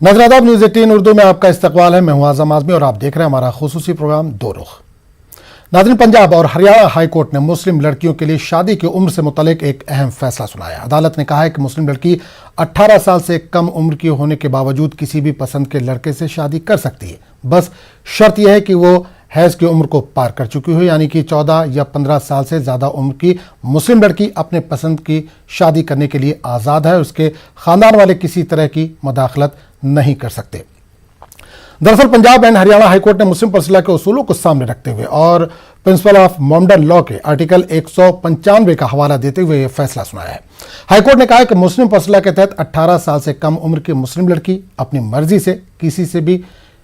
नाज़रीन न्यूज़ 18 उर्दू में आपका इस्तकबाल है। मैं हूं आज़म आज़मी और आप देख रहे हैं हमारा खुसूसी प्रोग्राम दो रुख। नाज़रीन, पंजाब और हरियाणा हाई कोर्ट ने मुस्लिम लड़कियों के लिए शादी की उम्र से मुतल्लिक एक अहम फैसला सुनाया। अदालत ने कहा है कि मुस्लिम लड़की 18 साल से कम उम्र की होने के बावजूद किसी भी पसंद के लड़के से शादी कर सकती है। बस शर्त यह है कि वो हैज़ की उम्र को पार कर चुकी हो, यानी कि 14 या 15 साल से ज़्यादा उम्र की मुस्लिम लड़की अपने पसंद की शादी करने के लिए आज़ाद है। उसके ख़ानदान वाले किसी तरह की मुदाखलत नहीं कर सकते। दरअसल पंजाब एंड हरियाणा हाईकोर्ट ने मुस्लिम पर्सनल लॉ के उसूलों को सामने रखते हुए और प्रिंसिपल ऑफ मॉडर्न लॉ के आर्टिकल 195 का हवाला देते हुए यह फैसला सुनाया है। हाईकोर्ट ने कहा है कि मुस्लिम पर्सनल लॉ के तहत 18 साल से कम उम्र की मुस्लिम लड़की अपनी मर्जी से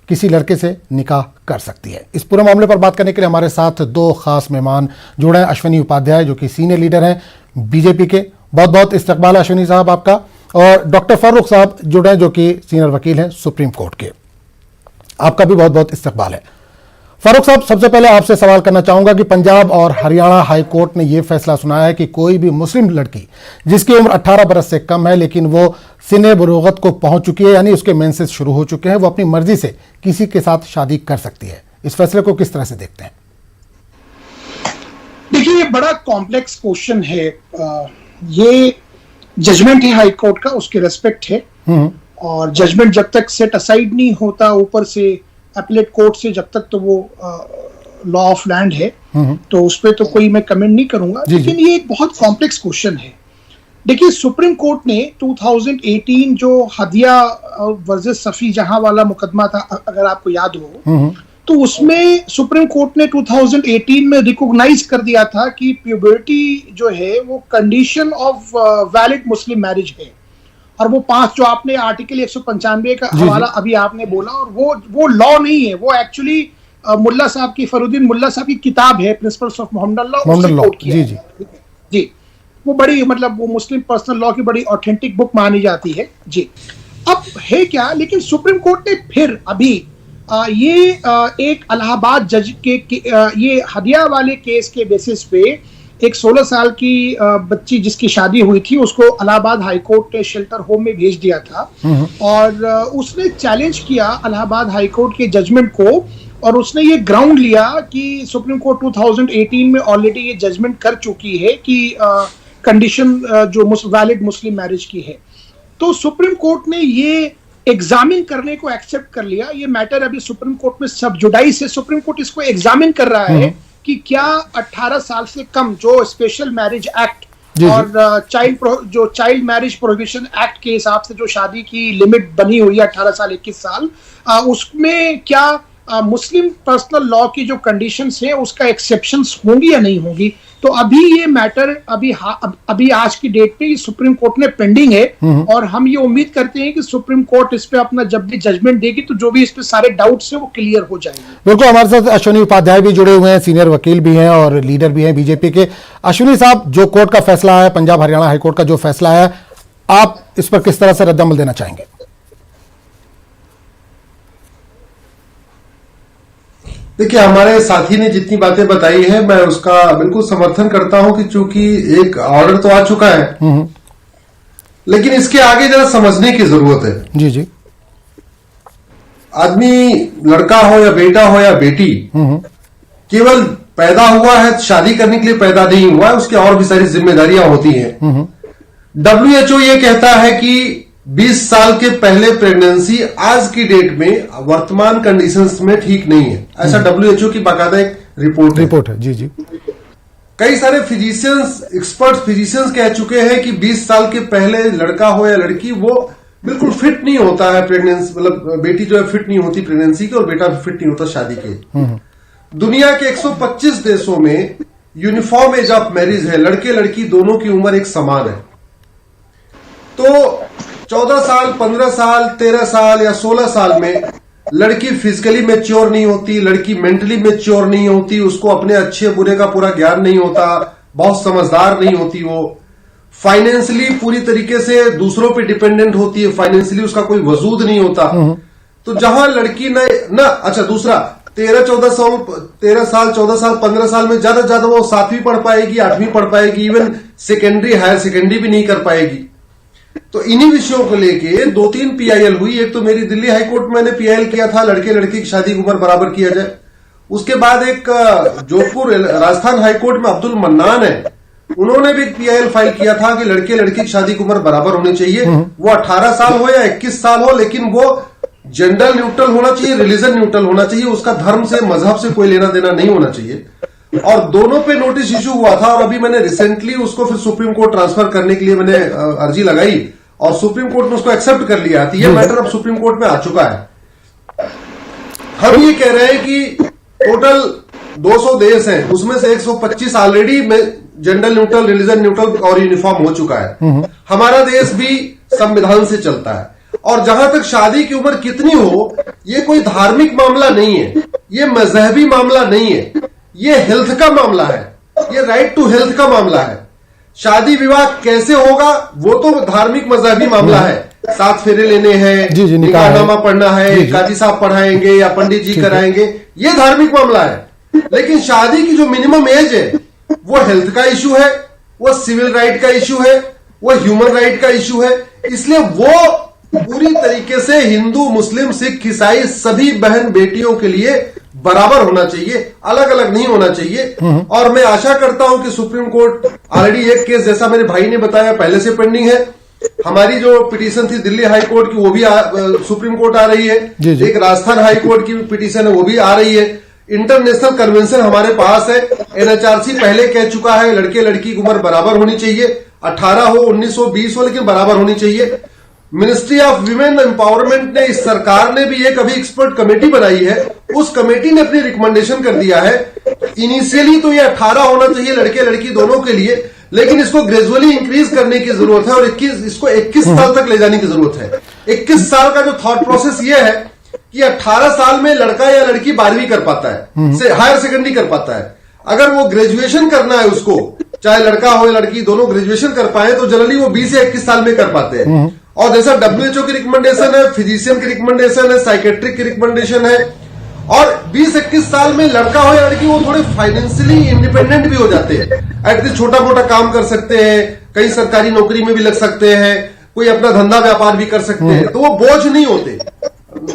किसी लड़के से निकाह कर सकती है। इस पूरे मामले पर बात करने के लिए हमारे साथ दो खास मेहमान जुड़े हैं। अश्विनी उपाध्याय जो कि सीनियर लीडर हैं बीजेपी के, बहुत बहुत इस्तकबाल है अश्विनी साहब आपका। और डॉक्टर फारूक साहब जुड़े हैं जो कि सीनियर वकील हैं सुप्रीम कोर्ट के, आपका भी बहुत बहुत इस्तकबाल है। फारूक साहब, सबसे पहले आपसे सवाल करना चाहूंगा कि पंजाब और हरियाणा हाई कोर्ट ने यह फैसला सुनाया है कि कोई भी मुस्लिम लड़की जिसकी उम्र 18 बरस से कम है लेकिन वो सिने बुलूगत को पहुंच चुकी है, यानी उसके मेंसेस शुरू हो चुके हैं, वो अपनी मर्जी से किसी के साथ शादी कर सकती है। इस फैसले को किस तरह से देखते हैं? देखिए, ये बड़ा कॉम्प्लेक्स क्वेश्चन है। ये जजमेंट है हाई कोर्ट का, उसके रेस्पेक्ट है। और जजमेंट जब तक सेट असाइड नहीं होता ऊपर से अपीलेट कोर्ट से, जब तक तो वो लॉ ऑफ लैंड है, तो उस पर तो कोई मैं कमेंट नहीं करूंगा। लेकिन ये एक बहुत कॉम्प्लेक्स क्वेश्चन है। देखिए, सुप्रीम कोर्ट ने 2018 जो हदिया वर्सेस सफी जहां वाला मुकदमा था, अगर आपको याद हो, तो उसमें सुप्रीम कोर्ट ने 2018 में रिकॉग्नाइज कर दिया था कि प्यूबर्टी जो है वो condition of valid Muslim marriage है। और वो 5 जो आपने आर्टिकल 195 का हवाला अभी आपने बोला, और वो लॉ नहीं है, वो एक्चुअली मुल्ला साहब की, फरुद्दीन मुल्ला साहब की किताब है प्रिंसिपल्स ऑफ मॉडर्न लॉ। जी, वो बड़ी, मतलब वो मुस्लिम पर्सनल लॉ की बड़ी ऑथेंटिक बुक मानी जाती है जी। अब है क्या, लेकिन सुप्रीम कोर्ट ने फिर अभी ये एक इलाहाबाद जज के ये हदिया वाले केस के बेसिस पे एक 16 साल की बच्ची जिसकी शादी हुई थी, उसको इलाहाबाद हाई कोर्ट ने शेल्टर होम में भेज दिया था। और उसने चैलेंज किया इलाहाबाद हाई कोर्ट के जजमेंट को, और उसने ये ग्राउंड लिया कि सुप्रीम कोर्ट 2018 में ऑलरेडी ये जजमेंट कर चुकी है कि कंडीशन जो वैलिड मुस्लिम मैरिज की है। तो सुप्रीम कोर्ट ने ये एग्जामिन करने को एक्सेप्ट कर लिया। ये मैटर अभी सुप्रीम कोर्ट में सब जुडाइस है। सुप्रीम कोर्ट इसको एग्जामिन कर रहा है कि क्या 18 साल से कम जो स्पेशल मैरिज एक्ट और चाइल्ड मैरिज प्रोहिबिशन एक्ट के हिसाब से जो शादी की लिमिट बनी हुई है 18 साल 21 साल, उसमें क्या मुस्लिम पर्सनल लॉ की जो कंडीशंस हैं उसका एक्सेप्शंस होंगी या नहीं होंगी। तो अभी ये मैटर अभी आज की डेट पे सुप्रीम कोर्ट में पेंडिंग है, और हम ये उम्मीद करते हैं कि सुप्रीम कोर्ट इस पे अपना जब भी जजमेंट देगी तो जो भी इस पे सारे डाउट्स हैं वो क्लियर हो जाएंगे। बिल्कुल, हमारे साथ अश्विनी उपाध्याय भी जुड़े हुए हैं, सीनियर वकील भी हैं और लीडर भी हैं बीजेपी के। अश्विनी साहब, जो कोर्ट का फैसला है, पंजाब हरियाणा हाईकोर्ट का जो फैसला है, आप इस पर किस तरह से रद्दअमल देना चाहेंगे? देखिए, हमारे साथी ने जितनी बातें बताई है मैं उसका बिल्कुल समर्थन करता हूं कि चूंकि एक ऑर्डर तो आ चुका है, लेकिन इसके आगे जरा समझने की जरूरत है। जी। आदमी लड़का हो या बेटा हो या बेटी, केवल पैदा हुआ है शादी करने के लिए पैदा नहीं हुआ है, उसकी और भी सारी जिम्मेदारियां होती हैं। WHO ये कहता है कि 20 साल के पहले प्रेगनेंसी आज की डेट में वर्तमान कंडीशंस में ठीक नहीं है, ऐसा WHO की बाकायदा एक रिपोर्ट है। जी। कई सारे फिजिशियंस, एक्सपर्ट फिजिशियंस कह चुके हैं कि 20 साल के पहले लड़का हो या लड़की वो बिल्कुल फिट नहीं होता है प्रेगनेंसी, मतलब बेटी जो है फिट नहीं होती प्रेगनेंसी की और बेटा फिट नहीं होता शादी के। दुनिया के 125 देशों में यूनिफॉर्म एज ऑफ मैरिज है, लड़के लड़की दोनों की उम्र एक समान है। तो 14 साल, 15 साल, 13 साल या 16 साल में लड़की फिजिकली मैच्योर नहीं होती, लड़की मेंटली मैच्योर नहीं होती, उसको अपने अच्छे बुरे का पूरा ज्ञान नहीं होता, बहुत समझदार नहीं होती, वो फाइनेंशियली पूरी तरीके से दूसरों पे डिपेंडेंट होती है, फाइनेंशियली उसका कोई वजूद नहीं होता। तो जहां लड़की अच्छा, दूसरा 13 साल 14 साल 15 साल में ज्यादा वो 7वीं पढ़ पाएगी, 8वीं पढ़ पाएगी, इवन सेकेंडरी हायर सेकेंडरी भी नहीं कर पाएगी। तो इन्हीं विषयों को लेके 2-3 पीआईएल हुई। एक तो मेरी दिल्ली हाईकोर्ट में मैंने पीआईएल किया था, लड़के लड़की की शादी की उम्र बराबर किया जाए। उसके बाद एक जोधपुर राजस्थान हाईकोर्ट में अब्दुल मन्नान है, उन्होंने भी एक पीआईएल फाइल किया था कि लड़के लड़की की शादी की उम्र बराबर होनी चाहिए। वो 18 साल हो या 21 साल हो, लेकिन वो जेंडर न्यूट्रल होना चाहिए, रिलीजन न्यूट्रल होना चाहिए, उसका धर्म से मजहब से कोई लेना देना नहीं होना चाहिए। और दोनों पे नोटिस इशू हुआ था और अभी मैंने रिसेंटली उसको फिर सुप्रीम कोर्ट ट्रांसफर करने के लिए मैंने अर्जी लगाई और सुप्रीम कोर्ट ने उसको एक्सेप्ट कर लिया। तो ये मैटर अब सुप्रीम कोर्ट में आ चुका है। हम ये कह रहे हैं कि टोटल 200 देश हैं, उसमें से 125 already gender neutral, religion neutral और यूनिफॉर्म हो चुका है। हमारा देश भी संविधान से चलता है। और जहां तक शादी की उम्र कितनी हो, ये कोई धार्मिक मामला नहीं है, ये मजहबी मामला नहीं है, ये हेल्थ का मामला है, ये राइट टू हेल्थ का मामला है। शादी विवाह कैसे होगा वो तो धार्मिक मजहबी मामला है, 7 फेरे लेने हैं, निकाहनामा पढ़ना है, काजी साहब पढ़ाएंगे या पंडित जी कराएंगे, ये धार्मिक मामला है। लेकिन शादी की जो मिनिमम एज है वो हेल्थ का इशू है, वो सिविल राइट का इशू है, वो ह्यूमन राइट का इशू है। इसलिए वो पूरी तरीके से हिंदू, मुस्लिम, सिख, ईसाई सभी बहन बेटियों के लिए बराबर होना चाहिए, अलग अलग नहीं होना चाहिए। और मैं आशा करता हूं कि सुप्रीम कोर्ट ऑलरेडी एक केस, जैसा मेरे भाई ने बताया, पहले से पेंडिंग है। हमारी जो पिटीशन थी दिल्ली हाई कोर्ट की वो भी सुप्रीम कोर्ट आ रही है। एक राजस्थान हाई कोर्ट की पिटीशन है वो भी आ रही है। इंटरनेशनल कन्वेंशन हमारे पास है। एनएचआरसी पहले कह चुका है लड़के लड़की की उम्र बराबर होनी चाहिए, 18 हो, 19 हो, 20 हो, लेकिन बराबर होनी चाहिए। मिनिस्ट्री ऑफ विमेन एम्पावरमेंट ने, इस सरकार ने भी एक अभी एक्सपर्ट कमेटी बनाई है। उस कमेटी ने अपनी रिकमेंडेशन कर दिया है। इनिशियली तो ये 18 होना चाहिए लड़के लड़की दोनों के लिए, लेकिन इसको ग्रेजुअली इंक्रीज करने की जरूरत है और इसको 21 साल तक ले जाने की जरूरत है। 21 साल का जो थॉट प्रोसेस ये है कि 18 साल में लड़का या लड़की 12वीं कर पाता है, हायर सेकेंडरी कर पाता है। अगर वो ग्रेजुएशन करना है उसको, चाहे लड़का हो या लड़की, दोनों ग्रेजुएशन कर पाए, तो जनरली वो 20 या 21 साल में कर पाते हैं। और जैसा WHO की रिकमेंडेशन है, फिजिशियन की रिकमेंडेशन है, साइकेट्रिक की रिकमेंडेशन है, और 20-21 साल में लड़का हो या लड़की वो थोड़े फाइनेंशियली इंडिपेंडेंट भी हो जाते हैं। एटलीस्ट छोटा मोटा काम कर सकते हैं, कहीं सरकारी नौकरी में भी लग सकते हैं, कोई अपना धंधा व्यापार भी कर सकते हैं, तो वो बोझ नहीं होते।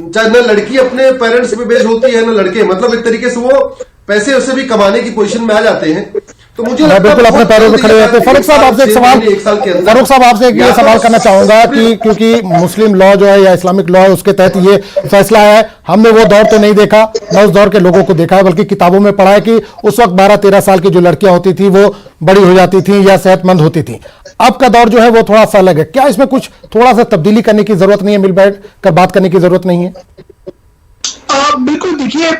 चाहे न लड़की अपने पेरेंट्स पे बेस्ड होती है न लड़के, मतलब एक तरीके से वो पैसे उससे भी कमाने की पोजीशन में आ जाते हैं। तो मुझे बिल्कुल अपने पैरों पे खड़े रहते हैं। फारूक साहब आपसे एक सवाल, फारूक साहब आपसे ये सवाल करना चाहूंगा कि क्योंकि मुस्लिम लॉ जो है या इस्लामिक लॉ है उसके तहत ये फैसला है, हमने वो दौर तो नहीं देखा, न उस दौर के लोगों को देखा है, बल्कि किताबों में पढ़ा है कि उस वक्त 12-13 साल की जो लड़कियां होती थी वो बड़ी हो जाती थी या सेहतमंद होती थी। अब का दौर जो है वो थोड़ा सा अलग है। क्या इसमें कुछ थोड़ा सा तब्दीली करने की जरूरत नहीं है, मिल बैठ कर बात करने की जरूरत नहीं है? बिल्कुल। देखिए,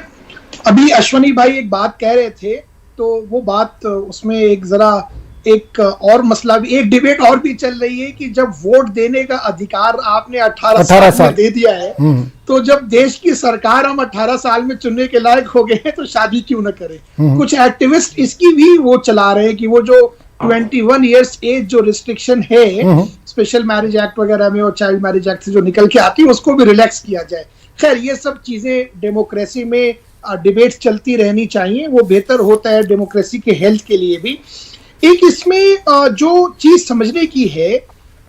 अभी अश्वनी भाई एक बात कह रहे थे, तो वो बात, उसमें एक और मसला भी, एक डिबेट और भी चल रही है कि जब वोट देने का अधिकार आपने 18 साल में दे दिया है, तो जब देश की सरकार हम 18 साल में चुनने के लायक हो गए हैं तो शादी क्यों न करें। कुछ एक्टिविस्ट इसकी भी वो चला रहे हैं कि वो जो 21 इयर्स एज जो रिस्ट्रिक्शन है स्पेशल मैरिज एक्ट वगैरह में और चाइल्ड मैरिज एक्ट से जो निकल के आती है उसको भी रिलैक्स किया जाए। खैर, ये सब चीजें डेमोक्रेसी में डिबेट्स चलती रहनी चाहिए, वो बेहतर होता है डेमोक्रेसी के हेल्थ के लिए भी। एक इसमें जो चीज समझने की है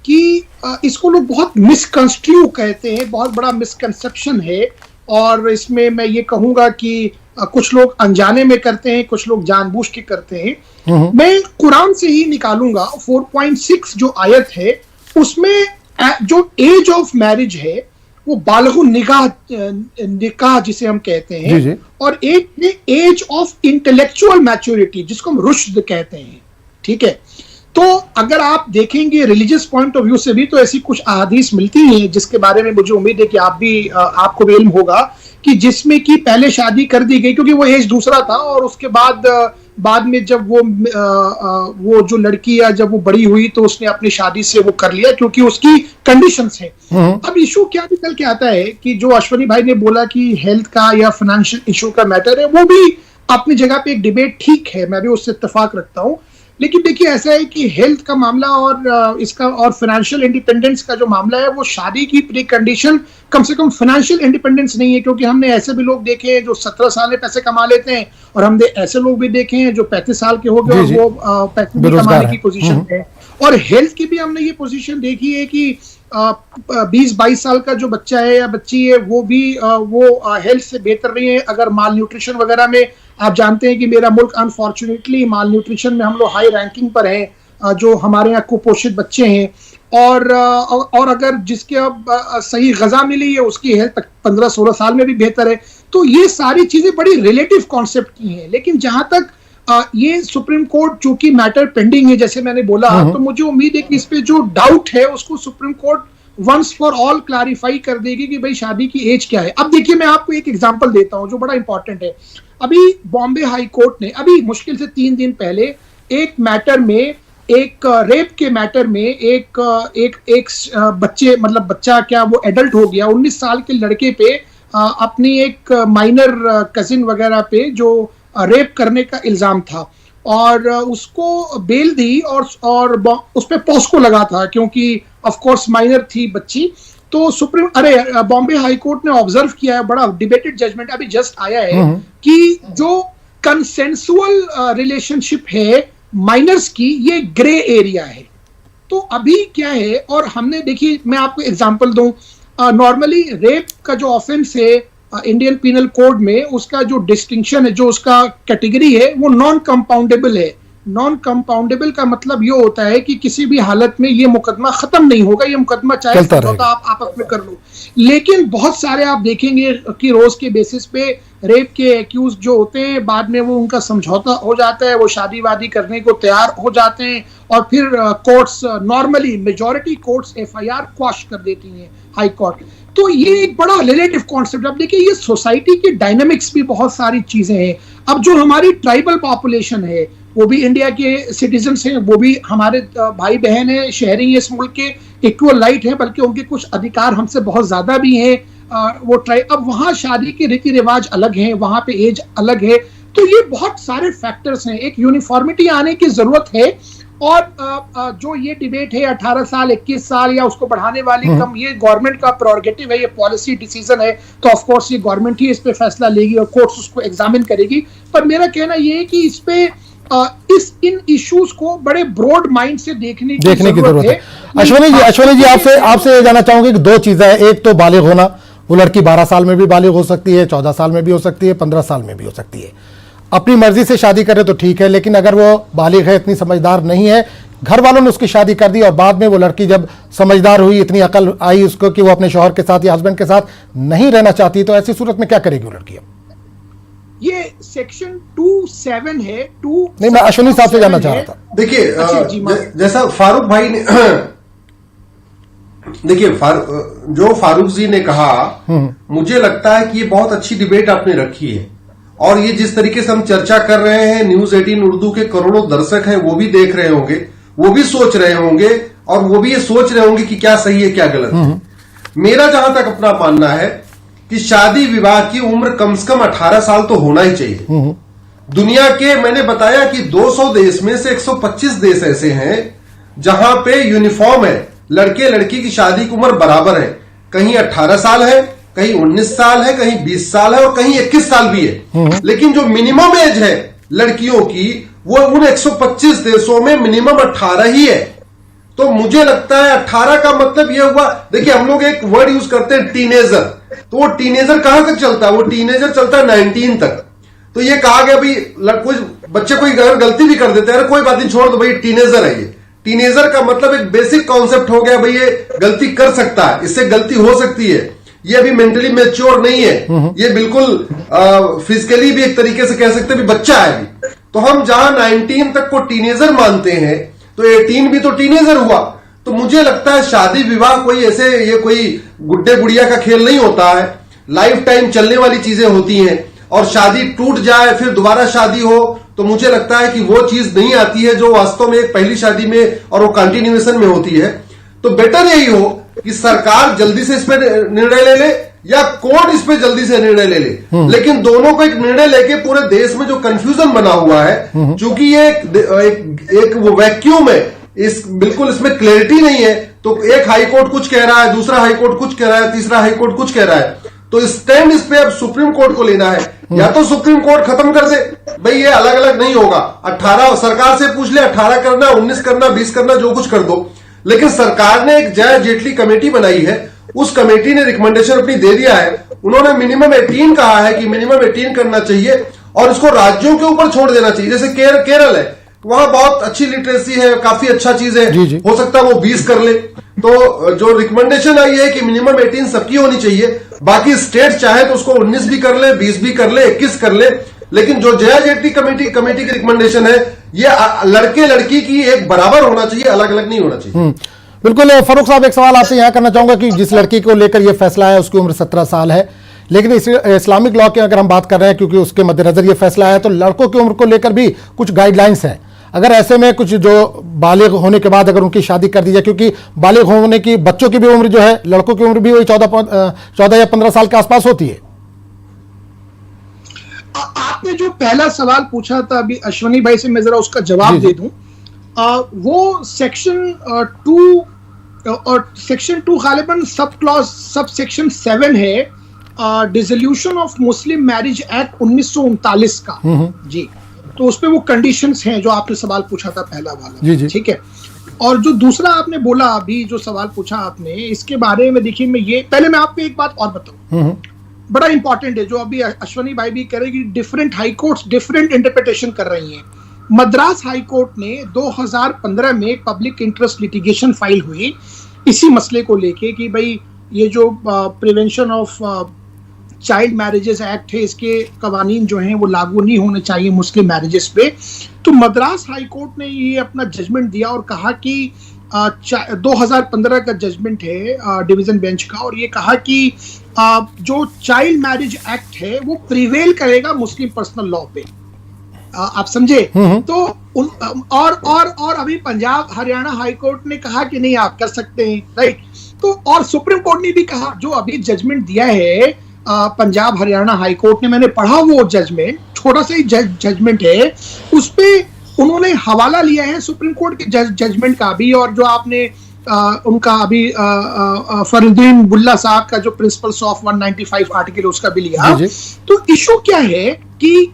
कि इसको लोग बहुत मिसकंस्ट्रू कहते हैं, बहुत बड़ा मिसकंसेप्शन है, और इसमें मैं ये कहूंगा कि कुछ लोग अनजाने में करते हैं, कुछ लोग जानबूझ के करते हैं। मैं कुरान से ही निकालूंगा 4.6 जो आयत है, उसमें जो एज ऑफ मैरिज है वो बालगु निकाह जिसे हम कहते हैं, जी। और एक एज ऑफ इंटेलेक्चुअल मैच्योरिटी जिसको हम रुश्द कहते हैं, ठीक है। तो अगर आप देखेंगे रिलीजियस पॉइंट ऑफ व्यू से भी, तो ऐसी कुछ अहादीस मिलती हैं जिसके बारे में मुझे उम्मीद है कि आपको भी इल्म होगा, कि जिसमें कि पहले शादी कर दी गई क्योंकि वो एज दूसरा था, और उसके बाद में जब वो जो लड़की या जब वो बड़ी हुई तो उसने अपनी शादी से वो कर लिया क्योंकि उसकी कंडीशंस है। अब इशू क्या निकल के आता है कि जो अश्वनी भाई ने बोला कि हेल्थ का या फाइनेंशियल इशू का मैटर है, वो भी अपनी जगह पे एक डिबेट ठीक है, मैं भी उससे इत्तेफाक रखता हूँ। लेकिन देखिए, ऐसा है कि हेल्थ का मामला और इसका और फाइनेंशियल इंडिपेंडेंस का जो मामला है, वो शादी की प्री कंडीशन कम से कम फाइनेंशियल इंडिपेंडेंस नहीं है, क्योंकि हमने ऐसे भी लोग देखे हैं जो 17 साल में पैसे कमा लेते हैं, और हमने ऐसे लोग भी देखे हैं जो 35 साल के हो गए और वो पैसे भी कमाने की पोजीशन है। और हेल्थ की भी हमने ये पोजीशन देखी है कि 20-22 साल का जो बच्चा है या बच्ची है वो भी वो हेल्थ से बेहतर नहीं है अगर माल न्यूट्रिशन वगैरह में। आप जानते हैं कि मेरा मुल्क अनफॉर्चुनेटली माल न्यूट्रिशन में हम लोग हाई रैंकिंग पर हैं, जो हमारे यहाँ कुपोषित बच्चे हैं। और अगर जिसके अब सही गजा मिली है उसकी हेल्थ 15-16 साल में भी बेहतर है। तो ये सारी चीजें बड़ी रिलेटिव कॉन्सेप्ट की हैं। लेकिन जहां तक ये सुप्रीम कोर्ट चूंकि मैटर पेंडिंग है जैसे मैंने बोला, तो मुझे उम्मीद है कि इस पे जो डाउट है उसको supreme court once for all clarify कर देगी कि भाई शादी की एज क्या है। अब देखिए मैं आपको एक एग्जांपल देता हूं जो बड़ा इंपॉर्टेंट है। अभी बॉम्बे हाई कोर्ट ने अभी मुश्किल से 3 दिन पहले एक मैटर में, एक रेप के मैटर में एक बच्चे, मतलब बच्चा क्या वो एडल्ट हो गया, 19 साल के लड़के पे अपनी एक माइनर कजिन वगैरह पे जो रेप करने का इल्जाम था और उसको बेल दी और उस पे पॉस्को लगा था क्योंकि ऑफ कोर्स माइनर थी बच्ची। तो बॉम्बे हाई कोर्ट ने ऑब्जर्व किया है, बड़ा डिबेटेड जजमेंट अभी जस्ट आया है कि जो कंसेंसुअल रिलेशनशिप है माइनर्स की, ये ग्रे एरिया है। तो अभी क्या है, और हमने देखिए मैं आपको एग्जांपल दूं, नॉर्मली रेप का जो ऑफेंस है इंडियन पीनल कोड में, उसका जो डिस्टिंक्शन है, जो उसका कैटेगरी है, वो नॉन कंपाउंडेबल है। नॉन कंपाउंडेबल का मतलब ये होता है कि किसी भी हालत में ये मुकदमा खत्म नहीं होगा, ये मुकदमा चाहे समझौता आप आपस में कर लो। लेकिन बहुत सारे आप देखेंगे कि रोज के बेसिस पे रेप के एक्यूज जो होते हैं, बाद में वो उनका समझौता हो जाता है, वो शादी वादी करने को तैयार हो जाते हैं और फिर courts normally majority courts FIR quash कर देती हैं हाई कोर्ट। तो ये एक बड़ा रिलेटिव कॉन्सेप्ट। अब देखिए ये सोसाइटी की डायनामिक्स भी बहुत सारी चीजें हैं। अब जो हमारी ट्राइबल पॉपुलेशन है वो भी इंडिया के सिटीजन्स हैं, वो भी हमारे भाई बहन हैं, शहरी हैं, इस मुल्क के इक्वल राइट हैं, बल्कि उनके कुछ अधिकार हमसे बहुत ज्यादा भी हैं। अब वहाँ शादी के रीति रिवाज अलग हैं, वहाँ पे एज अलग है। तो ये बहुत सारे फैक्टर्स हैं, एक यूनिफॉर्मिटी आने की जरूरत है। और जो ये डिबेट है 18 साल 21 साल या उसको बढ़ाने वाली कम, ये गवर्नमेंट का प्रोरोगेटिव है, ये पॉलिसी डिसीजन है, तो ऑफ कोर्स ये गवर्नमेंट ही इस पे फैसला लेगी और कोर्ट्स उसको एग्जामिन करेगी। पर मेरा कहना ये है कि इस पे इन इश्यूज को बड़े ब्रॉड माइंड से देखने की जरूरत है। अश्विनी जी आपसे जानना चाहूंगे कि 2 चीजें हैं। एक तो बालिग होना, वो लड़की 12 साल में भी बालिग हो सकती है, 14 साल में भी हो सकती है, 15 साल में भी हो सकती है। अपनी मर्जी से शादी करे तो ठीक है, लेकिन अगर वो बालिग है, इतनी समझदार नहीं है, घर वालों ने उसकी शादी कर दी और बाद में वो लड़की जब समझदार हुई, इतनी अकल आई उसको कि वो अपने शौहर के साथ या हस्बैंड के साथ नहीं रहना चाहती, तो ऐसी सूरत में क्या करेगी वो लड़की? ये सेक्शन 27 है। नहीं, मैं अश्विनी साहब से जानना चाह रहा था। देखिए जैसा फारूक भाई ने देखिए जो फारूक जी ने कहा, मुझे लगता है कि ये बहुत अच्छी डिबेट आपने रखी है। और ये जिस तरीके से हम चर्चा कर रहे हैं, न्यूज 18 उर्दू के करोड़ों दर्शक हैं, वो भी देख रहे होंगे, वो भी सोच रहे होंगे और वो भी ये सोच रहे होंगे कि क्या सही है क्या गलत है। मेरा जहां तक अपना मानना है कि शादी विवाह की उम्र कम से कम 18 साल तो होना ही चाहिए। दुनिया के मैंने बताया कि 200 देश में से 125 देश ऐसे हैं जहां पे यूनिफॉर्म है, लड़के लड़की की शादी की उम्र बराबर है। कहीं 18 साल है, कहीं 19 साल है, कहीं 20 साल है और कहीं 21 साल भी है। लेकिन जो मिनिमम एज है लड़कियों की, वो उन 125 देशों में मिनिमम 18 ही है। तो मुझे लगता है 18 का मतलब यह हुआ, देखिए हम लोग एक वर्ड यूज करते हैं टीनेजर, तो वो टीनेजर कहां तक चलता है? वो टीनेजर चलता है 19 तक। तो ये कहा गया भाई कुछ बच्चे कोई अगर गलती भी कर देते हैं, कोई बात नहीं, छोड़ दो भाई, टीनेजर है ये। टीनेजर का मतलब एक बेसिक कॉन्सेप्ट हो गया भाई, ये गलती कर सकता है, इससे गलती हो सकती है, ये अभी मेंटली मैच्योर नहीं है, ये बिल्कुल फिजिकली भी एक तरीके से कह सकते हैं बच्चा है अभी। तो हम जहां 19 तक को टीनेजर मानते हैं, तो 18 भी तो टीनेजर हुआ। तो मुझे लगता है शादी विवाह कोई ऐसे ये कोई गुड्डे गुड़िया का खेल नहीं होता है, लाइफ टाइम चलने वाली चीजें होती हैं। और शादी टूट जाए फिर दोबारा शादी हो, तो मुझे लगता है कि वो चीज नहीं आती है जो वास्तव में एक पहली शादी में और वो कंटिन्यूएशन में होती है। तो बेटर यही हो कि सरकार जल्दी से इस पे निर्णय ले ले या कोर्ट इस पे जल्दी से निर्णय ले ले, लेकिन दोनों को एक निर्णय लेके पूरे देश में जो कंफ्यूजन बना हुआ है, क्योंकि ये एक वो वैक्यूम है, बिल्कुल इसमें क्लैरिटी नहीं है। तो एक हाई कोर्ट कुछ कह रहा है, दूसरा हाई कोर्ट कुछ कह रहा है, तीसरा हाई कोर्ट कुछ कह रहा है। तो स्टैंड इस पे अब सुप्रीम कोर्ट को लेना है या तो सुप्रीम कोर्ट खत्म कर दे, भाई ये अलग अलग नहीं होगा, 18 सरकार से पूछ ले, 18 करना, 19 करना, 20 करना, जो कुछ कर दो। लेकिन सरकार ने एक जय जेटली कमेटी बनाई है, उस कमेटी ने रिकमेंडेशन अपनी दे दिया है, उन्होंने मिनिमम 18 कहा है कि मिनिमम 18 करना चाहिए और इसको राज्यों के ऊपर छोड़ देना चाहिए। जैसे केरल है, वहां बहुत अच्छी लिटरेसी है, काफी अच्छा चीज है, हो सकता है वो 20 कर ले। तो जो रिकमेंडेशन आई है कि मिनिमम 18 सबकी होनी चाहिए, बाकी स्टेट चाहे तो उसको 19 भी कर ले, 20 भी कर ले, 21 कर ले, लेकिन जो जया जेटली कमेटी की रिकमेंडेशन है, ये लड़के लड़की की एक बराबर होना चाहिए, अलग अलग नहीं होना चाहिए। बिल्कुल। फारूक साहब, एक सवाल आपसे यहां करना चाहूंगा कि जिस लड़की को लेकर यह फैसला है उसकी उम्र 17 साल है, लेकिन इस्लामिक लॉ की अगर हम बात कर रहे हैं, क्योंकि उसके मद्देनजर यह फैसला है, तो लड़कों की उम्र को लेकर भी कुछ गाइडलाइंस हैं। अगर ऐसे में कुछ जो बालिग होने के बाद अगर उनकी शादी कर दी जाए, क्योंकि बालिग होने की बच्चों की भी उम्र जो है, लड़कों की उम्र भी वही 14 या 15 साल के आसपास होती है। आपने जो पहला सवाल पूछा था अभी अश्वनी भाई से, मैं जरा उसका जवाब दे दूं। वो सेक्शन 2 और सेक्शन 2 गालिबन सब सेक्शन 7 है, dissolution of Muslim marriage act 1939 का। जी, तो उसपे वो कंडीशंस हैं जो आपने सवाल पूछा था पहला वाला। जी, ठीक है। और जो दूसरा आपने बोला अभी जो सवाल पूछा आपने, इसके बारे में देखिए, पहले मैं आपको एक बात और बताऊं, बड़ा इंपॉर्टेंट है, जो अभी अश्वनी भाई भी कह रहे हैं कि different high courts different interpretation कर रही हैं। मद्रास हाई कोर्ट ने 2015 में पब्लिक इंटरेस्ट लिटिगेशन फाइल हुई इसी मसले को लेके कि भाई ये जो prevention of child marriages act है, इसके कवानीन जो हैं वो लागू नहीं होने चाहिए मुस्लिम मैरिजेस पे। तो मद्रास हाई कोर्ट ने ये अपना जजमेंट दिया और कहा कि 2015 का जजमेंट है डिवीजन बेंच का, और ये कहा कि जो चाइल्ड मैरिज एक्ट है वो प्रिवेल करेगा मुस्लिम पर्सनल लॉ पे। आप समझे? तो और अभी पंजाब हरियाणा हाई कोर्ट ने कहा कि नहीं, आप कर सकते हैं, राइट। तो और सुप्रीम कोर्ट ने भी कहा, जो अभी जजमेंट दिया है पंजाब हरियाणा हाई कोर्ट ने, मैंने पढ़ा वो जजमेंट, छोटा सा ही जजमेंट है, उस पे उन्होंने हवाला लिया है सुप्रीम कोर्ट के जजमेंट का भी, और जो आपने उनका अभी फरुद्दीन बुल्ला साहब का जो प्रिंसिपल्स ऑफ 195 आर्टिकल उसका भी लिया। तो इशू क्या है कि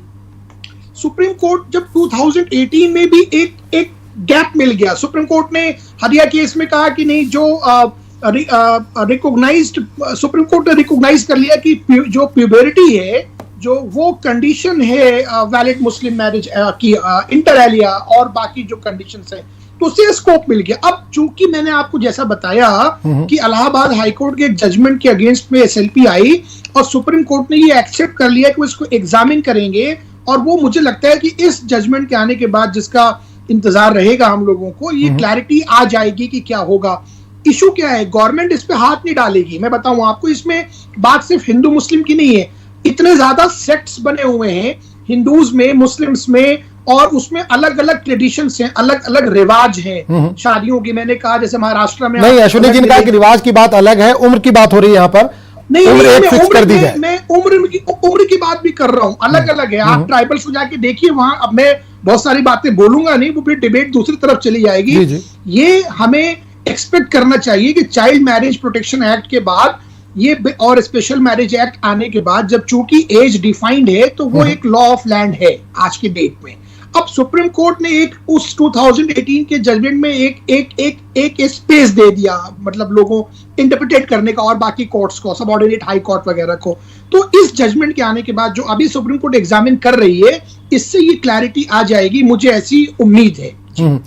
सुप्रीम कोर्ट जब 2018 में भी एक गैप मिल गया, सुप्रीम कोर्ट ने हरिया केस में कहा कि नहीं, जो रिकॉग्नाइज्ड, सुप्रीम कोर्ट ने रिकॉग्नाइज कर लिया कि जो प्यूबरिटी है, जो वो कंडीशन है वैलिड मुस्लिम मैरिज की, इंटर एलिया और बाकी जो कंडीशंस हैं, तो उससे स्कोप मिल गया। अब चूंकि मैंने आपको जैसा बताया कि इलाहाबाद हाईकोर्ट के जजमेंट के अगेंस्ट में एसएलपी आई और सुप्रीम कोर्ट ने ये एक्सेप्ट कर लिया कि वो इसको एग्जामिन करेंगे, और वो मुझे लगता है कि इस जजमेंट के आने के बाद जिसका इंतजार रहेगा हम लोगों को, ये क्लैरिटी आ जाएगी कि क्या होगा। इशू क्या है, गवर्नमेंट इस पे हाथ नहीं डालेगी। मैं बताऊं आपको, इसमें बात सिर्फ हिंदू मुस्लिम की नहीं है, इतने ज्यादा सेक्ट्स बने हुए हैं हिंदूज में, मुस्लिम्स में, और उसमें अलग अलग ट्रेडिशंस हैं, अलग अलग रिवाज हैं शादियों की। मैंने कहा जैसे महाराष्ट्र में, नहीं, अश्विनी जी ने कहा कि रिवाज की बात अलग है, उम्र की बात हो रही है यहाँ पर। नहीं, मैं उम्र की बात भी कर रहा हूँ, अलग अलग है। आप ट्राइबल्स में जाके देखिए, वहां अब मैं बहुत सारी बातें बोलूंगा नहीं, वो फिर डिबेट दूसरी तरफ चली जाएगी। ये हमें एक्सपेक्ट करना चाहिए कि चाइल्ड मैरिज प्रोटेक्शन एक्ट के बाद ये और स्पेशल मैरिज एक्ट आने के बाद, जब चूंकि एज डिफाइंड है, तो वो एक लॉ ऑफ लैंड है आज के डेट में। अब सुप्रीम कोर्ट ने एक उस 2018 के जजमेंट में एक स्पेस दे दिया, मतलब लोगों इंटरप्रिटेट करने का, और बाकी कोर्ट्स को, सबऑर्डिनेट हाई कोर्ट वगैरह को। तो इस जजमेंट के आने के बाद जो अभी सुप्रीम कोर्ट एग्जामिन कर रही है, इससे ये क्लैरिटी आ जाएगी, मुझे ऐसी उम्मीद है।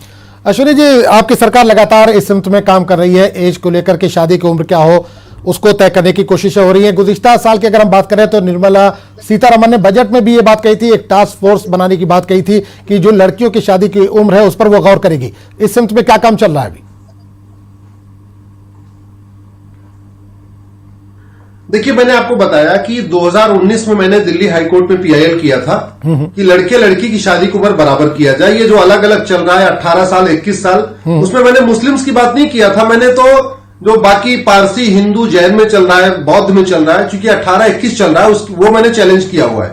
अश्विनी जी, आपकी सरकार लगातार इस सिमत में काम कर रही है, एज को लेकर के, शादी की उम्र क्या हो उसको तय करने की कोशिशें हो रही हैं। गुज़िश्ता साल की अगर हम बात करें तो निर्मला सीतारमण ने बजट में भी ये बात कही थी, एक टास्क फोर्स बनाने की बात कही थी कि जो लड़कियों की शादी की उम्र है उस पर वो गौर करेगी। इस सिमत में क्या काम चल रहा है अभी? देखिए, मैंने आपको बताया कि 2019 में मैंने दिल्ली हाईकोर्ट में पीआईएल किया था कि लड़के लड़की की शादी की उम्र बराबर किया जाए। ये जो अलग अलग चल रहा है 18 साल 21 साल, उसमें मैंने मुस्लिम्स की बात नहीं किया था। मैंने तो जो बाकी पारसी, हिंदू, जैन में चल रहा है, बौद्ध में चल रहा है, क्योंकि 18-21 चल रहा है, वो मैंने चैलेंज किया हुआ है।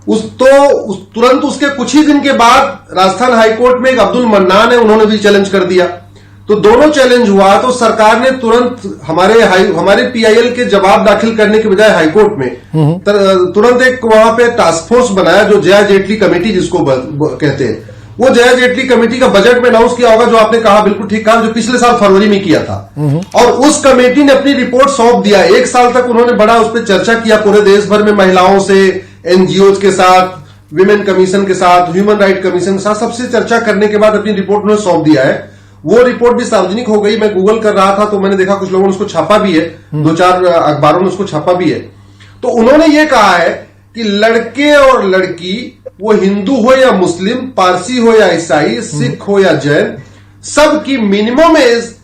तुरंत उसके कुछ ही दिन के बाद राजस्थान हाईकोर्ट में एक अब्दुल मन्नान है, उन्होंने भी चैलेंज कर दिया। तो दोनों चैलेंज हुआ तो सरकार ने तुरंत हमारे पीआईएल के जवाब दाखिल करने के बजाय हाईकोर्ट में तुरंत एक वहां पे टास्क फोर्स बनाया, जो जया जेटली कमेटी जिसको कहते हैं। वो जया जेटली कमेटी का बजट में अनाउंस किया होगा, जो आपने कहा बिल्कुल ठीक कहा, जो पिछले साल फरवरी में किया था। और उस कमेटी ने अपनी रिपोर्ट सौंप दिया। 1 साल तक उन्होंने बड़ा उस पर चर्चा किया, पूरे देश भर में महिलाओं से, एनजीओ के साथ, विमेन कमीशन के साथ, ह्यूमन राइट कमीशन के साथ, सबसे चर्चा करने के बाद अपनी रिपोर्ट उन्होंने सौंप दिया है। वो रिपोर्ट भी सार्वजनिक हो गई। मैं गूगल कर रहा था तो मैंने देखा कुछ लोगों ने उसको छापा भी है, 2-4 अखबारों ने उसको छापा भी है। तो उन्होंने ये कहा है कि लड़के और लड़की, वो हिंदू हो या मुस्लिम, पारसी हो या ईसाई, सिख हो या जैन, सबकी मिनिमम एज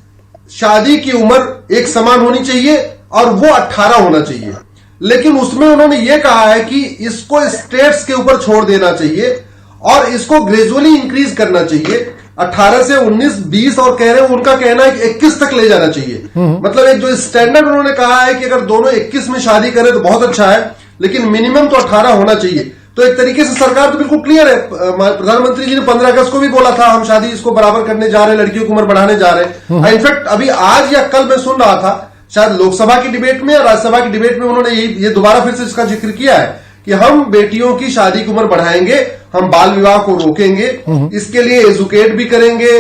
शादी की उम्र एक समान होनी चाहिए और वो 18 होना चाहिए। लेकिन उसमें उन्होंने ये कहा है कि इसको स्टेट्स के ऊपर छोड़ देना चाहिए और इसको ग्रेजुअली इंक्रीज करना चाहिए। 18 से 19, 20 और कह रहे हैं, उनका कहना है कि 21 तक ले जाना चाहिए। मतलब एक जो स्टैंडर्ड उन्होंने कहा है कि अगर दोनों 21 में शादी करें तो बहुत अच्छा है, लेकिन मिनिमम तो 18 होना चाहिए। तो एक तरीके से सरकार तो बिल्कुल क्लियर है। प्रधानमंत्री जी ने 15 अगस्त को भी बोला था, हम शादी इसको बराबर करने जा रहे हैं, लड़कियों की उम्र बढ़ाने जा रहे हैं। इनफैक्ट अभी आज या कल मैं सुन रहा था, शायद लोकसभा की डिबेट में या राज्यसभा की डिबेट में, उन्होंने ये दोबारा फिर से इसका जिक्र किया है कि हम बेटियों की शादी की उम्र बढ़ाएंगे, हम बाल विवाह को रोकेंगे, इसके लिए एजुकेट भी करेंगे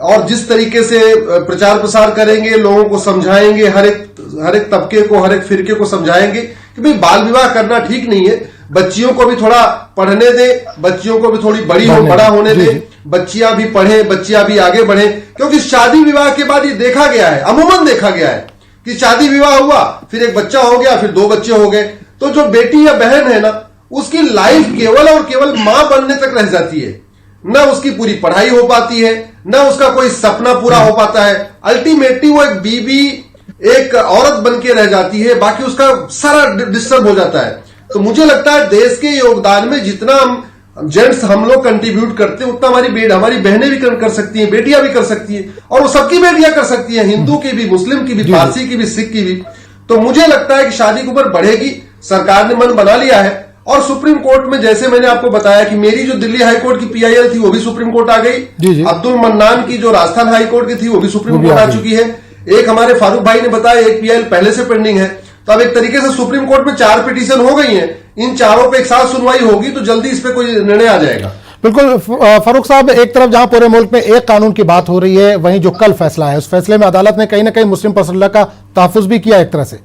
और जिस तरीके से प्रचार प्रसार करेंगे, लोगों को समझाएंगे, हर एक तबके को, हर एक फिरके को समझाएंगे कि भाई बाल विवाह करना ठीक नहीं है। बच्चियों को भी थोड़ा पढ़ने दे, बच्चियों को भी थोड़ी बड़ा होने दे, बच्चियां भी पढ़े, बच्चियां भी आगे बढ़े। क्योंकि शादी विवाह के बाद ये देखा गया है, अमूमन देखा गया है कि शादी विवाह हुआ, फिर एक बच्चा हो गया, फिर 2 बच्चे हो गए, तो जो बेटी या बहन है ना, उसकी लाइफ केवल और केवल मां बनने तक रह जाती है। न उसकी पूरी पढ़ाई हो पाती है, न उसका कोई सपना पूरा हो पाता है। अल्टीमेटली वो एक बीबी, एक औरत बन के रह जाती है, बाकी उसका सारा डिस्टर्ब हो जाता है। तो मुझे लगता है देश के योगदान में जितना जेंट्स हम लोग कंट्रीब्यूट करते हैं, उतना हमारी बहनें भी कर सकती हैं, बेटियां भी कर सकती हैं, और वो सबकी बेटियां कर सकती हैं, हिंदू की भी, मुस्लिम की भी, पारसी की भी, सिख की भी। तो मुझे लगता है कि शादी की उम्र बढ़ेगी, सरकार ने मन बना लिया है। और सुप्रीम कोर्ट में, जैसे मैंने आपको बताया कि मेरी जो दिल्ली हाईकोर्ट की पीआईएल थी वो भी सुप्रीम कोर्ट आ गई, अब्दुल मन्नान की जो राजस्थान हाईकोर्ट की थी वो भी सुप्रीम कोर्ट आ चुकी है। एक हमारे फारूक भाई ने बताया एक पीआईएल पहले से पेंडिंग है। तो अब एक तरीके से सुप्रीम कोर्ट में 4 पिटीशन हो गई हैं। इन चारों पे एक साथ सुनवाई होगी तो जल्दी इस पे कोई निर्णय आ जाएगा। बिल्कुल फारूक साहब, एक तरफ जहां पूरे मुल्क में एक कानून की बात हो रही है, वहीं जो कल फैसला है, उस फैसले में अदालत ने कहीं ना कहीं मुस्लिम पर्सनल का तहफ्फुज भी किया एक तरह से।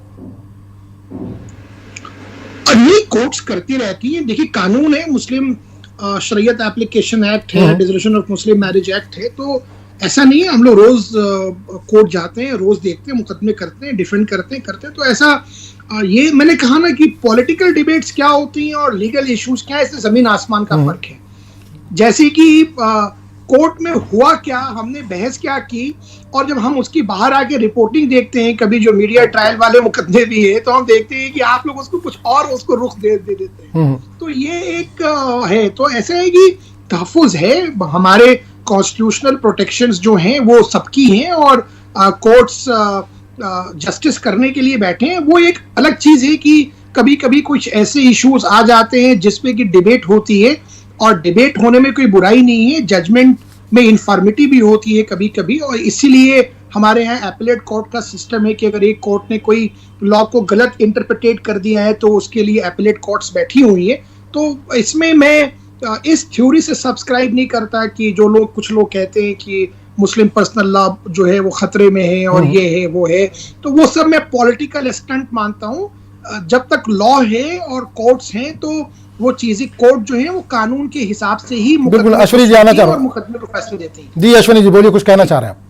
ये कोर्ट्स करती रहती हैं। देखिए, कानून है, मुस्लिम शरीयत एप्लीकेशन एक्ट है, dissolution of Muslim marriage act है। तो ऐसा नहीं है, हम लोग रोज कोर्ट जाते हैं, रोज देखते हैं, मुकदमे करते हैं, डिफेंड करते हैं। तो ऐसा ये मैंने कहा ना कि पॉलिटिकल डिबेट्स क्या होती हैं और लीगल इश्यूज क्या है, इससे जमीन आसमान का फर्क है। जैसे कि कोर्ट में हुआ क्या, हमने बहस क्या की, और जब हम उसकी बाहर आके रिपोर्टिंग देखते हैं, कभी जो मीडिया ट्रायल वाले मुकदमे भी है, तो हम देखते हैं कि आप लोग उसको कुछ और उसको रुख दे देते हैं। तो ये एक है। तो ऐसा है कि तहफ्फुज है, हमारे कॉन्स्टिट्यूशनल प्रोटेक्शंस जो हैं वो सबकी हैं, और कोर्ट्स जस्टिस करने के लिए बैठे हैं। वो एक अलग चीज है कि कभी कभी कुछ ऐसे इश्यूज आ जाते हैं जिसपे कि डिबेट होती है, और डिबेट होने में कोई बुराई नहीं है, जजमेंट में इन्फॉर्मिटी भी होती है कभी कभी। और इसीलिए हमारे यहाँ एपलेट कोर्ट का सिस्टम है कि अगर एक कोर्ट ने कोई लॉ को गलत इंटरप्रिटेट कर दिया है तो उसके लिए एपलेट कोर्ट्स बैठी हुई है। तो इसमें मैं इस थ्योरी से सब्सक्राइब नहीं करता कि जो लोग, कुछ लोग कहते हैं कि मुस्लिम पर्सनल लॉ जो है वो खतरे में है और ये है वो है, तो वो सब मैं पॉलिटिकल स्टंट मानता हूँ। जब तक लॉ है और कोर्ट्स हैं तो वो चीजें, कोर्ट जो है वो कानून के हिसाब से ही बिल्कुल। अश्विनी जी आना चाह रहे हैं, मुकदमे को फैसले देते हैं। जी अश्विनी जी बोलिए, कुछ कहना चाह रहे हैं आप?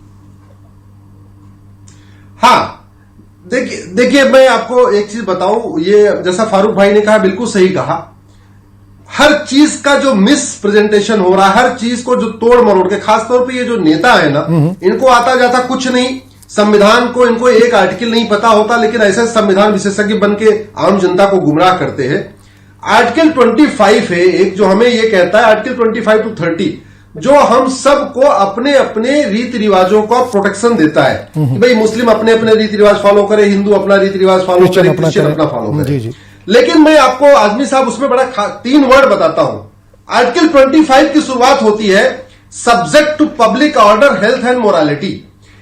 हाँ, देखिए मैं आपको एक चीज बताऊं, ये जैसा फारूक भाई ने कहा बिल्कुल सही कहा। हर चीज का जो मिस प्रेजेंटेशन हो रहा है, हर चीज को जो तोड़ मरोड़ के, खासतौर पे ये जो नेता है ना, इनको आता जाता कुछ नहीं, संविधान को इनको एक आर्टिकल नहीं पता होता, लेकिन ऐसे संविधान विशेषज्ञ बन के आम जनता को गुमराह करते हैं। आर्टिकल 25 है एक, जो हमें ये कहता है, आर्टिकल 25 to 30, जो हम सबको अपने अपने रीति रिवाजों का प्रोटेक्शन देता है कि भाई मुस्लिम अपने अपने रीति रिवाज फॉलो करे, हिंदू अपना रीति रिवाज फॉलो करे, क्रिश्चियन अपना फॉलो करे। लेकिन मैं आपको, आदमी साहब, उसमें बड़ा 3 वर्ड बताता हूं। आर्टिकल 25 की शुरुआत होती है subject to public order, health and morality.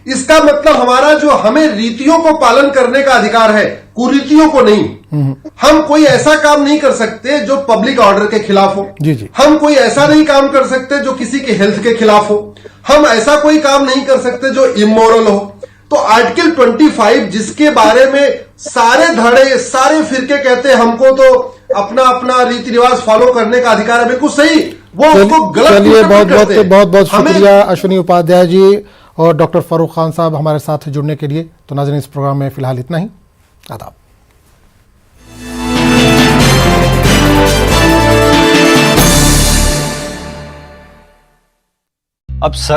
इसका मतलब हमारा जो हमें रीतियों को पालन करने का अधिकार है, कुरीतियों को नहीं। हम कोई ऐसा काम नहीं कर सकते जो पब्लिक ऑर्डर के खिलाफ हो। जी जी। हम कोई ऐसा नहीं काम कर सकते जो किसी के हेल्थ के खिलाफ हो। हम ऐसा कोई काम नहीं कर सकते जो इमोरल हो। तो आर्टिकल 25 जिसके बारे में सारे धड़े सारे फिरके कहते हैं हमको तो अपना अपना रीति रिवाज फॉलो करने का अधिकार है, बिल्कुल सही, वो उसको गलत। चलिए, interpret बहुत करते हैं। शुक्रिया अश्विनी उपाध्याय जी और डॉक्टर फारूक खान साहब हमारे साथ जुड़ने के लिए। तो नाज़रीन, इस प्रोग्राम में फिलहाल इतना ही। आदाब। अब सर